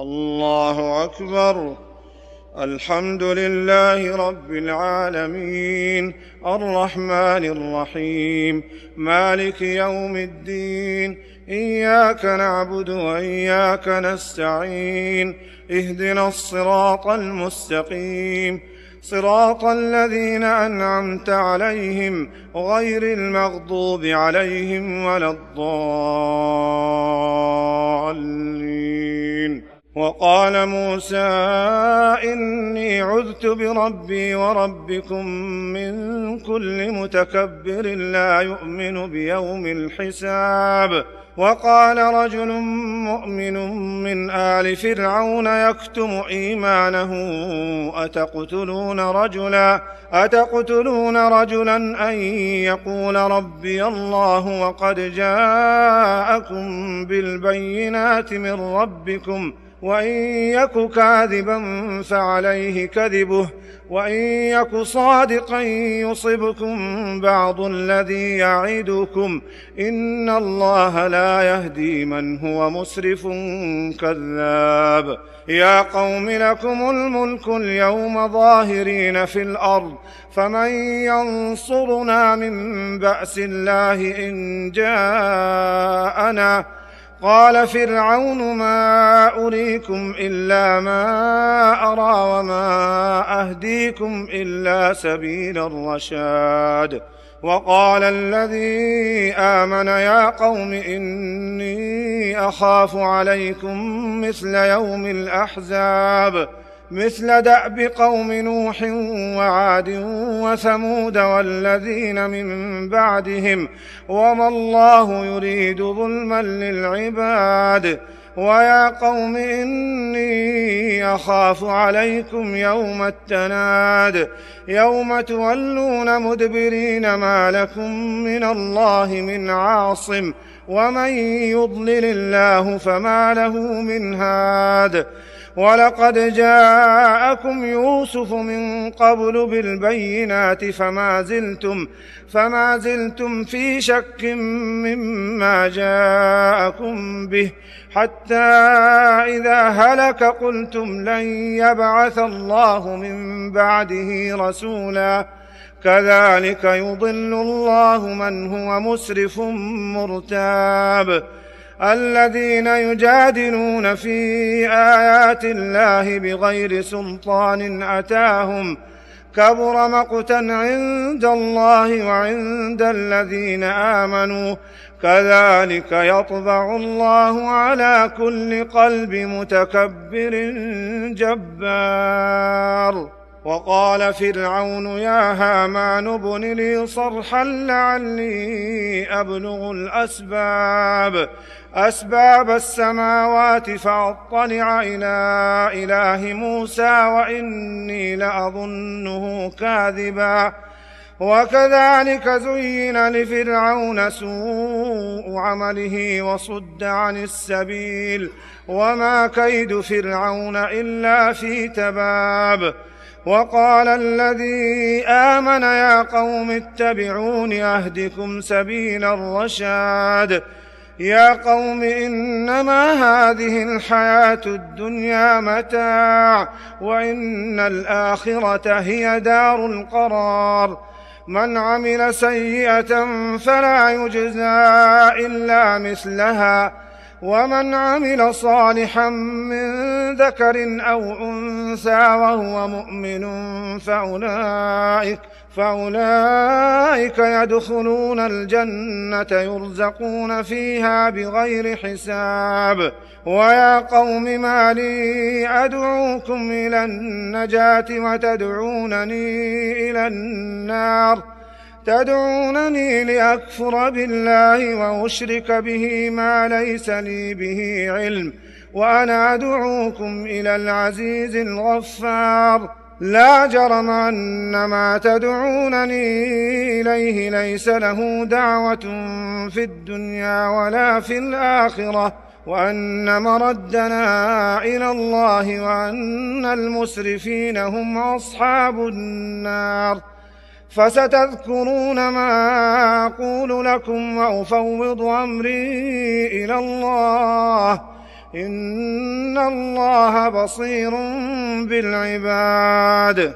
الله أكبر. الحمد لله رب العالمين، الرحمن الرحيم، مالك يوم الدين، إياك نعبد وإياك نستعين، اهدنا الصراط المستقيم، صراط الذين أنعمت عليهم غير المغضوب عليهم ولا الضالين. وقال موسى إني عذت بربي وربكم من كل متكبر لا يؤمن بيوم الحساب. وقال رجل مؤمن من آل فرعون يكتم إيمانه أتقتلون رجلا أن يقول ربي الله وقد جاءكم بالبينات من ربكم وإن يك كاذبا فعليه كذبه وإن يك صادقا يصبكم بعض الذي يعدكم إن الله لا يهدي من هو مسرف كذاب. يا قوم لكم الملك اليوم ظاهرين في الأرض فمن ينصرنا من بأس الله إن جاءنا. قال فرعون ما أريكم إلا ما أرى وما أهديكم إلا سبيل الرشاد. وقال الذي آمن يا قوم إني أخاف عليكم مثل يوم الأحزاب مثل دأب قوم نوح وعاد وثمود والذين من بعدهم وما الله يريد ظلما للعباد. ويا قوم إني أخاف عليكم يوم التناد يوم تولون مدبرين ما لكم من الله من عاصم ومن يضلل الله فما له من هاد. ولقد جاءكم يوسف من قبل بالبينات فما زلتم في شك مما جاءكم به حتى إذا هلك قلتم لن يبعث الله من بعده رسولا. كذلك يضل الله من هو مسرف مرتاب. الذين يجادلون في آيات الله بغير سلطان أتاهم كبر مقتا عند الله وعند الذين آمنوا. كذلك يطبع الله على كل قلب متكبر جبار. وقال فرعون يا هامان ابن لي صرحا لعلي أبلغ أسباب السماوات فأطلع إلى إله موسى وإني لأظنه كاذبا. وكذلك زين لفرعون سوء عمله وصد عن السبيل وما كيد فرعون إلا في تباب. وقال الذي آمن يا قوم اتبعون أهدكم سبيل الرشاد. يا قوم إنما هذه الحياة الدنيا متاع وإن الآخرة هي دار القرار. من عمل سيئة فلا يجزى إلا مثلها ومن عمل صالحا من ذكر أو أنثى وهو مؤمن فأولئك يدخلون الجنة يرزقون فيها بغير حساب. ويا قوم ما لي أدعوكم إلى النجاة وتدعونني إلى النار. تدعونني لأكفر بالله وأشرك به ما ليس لي به علم وأنا أدعوكم إلى العزيز الغفار. لا جرم أن ما تدعونني إليه ليس له دعوة في الدنيا ولا في الآخرة وأن مردنا إلى الله وأن المسرفين هم أصحاب النار. فستذكرون ما أقول لكم وأفوض أمري إلى الله إن الله بصير بالعباد.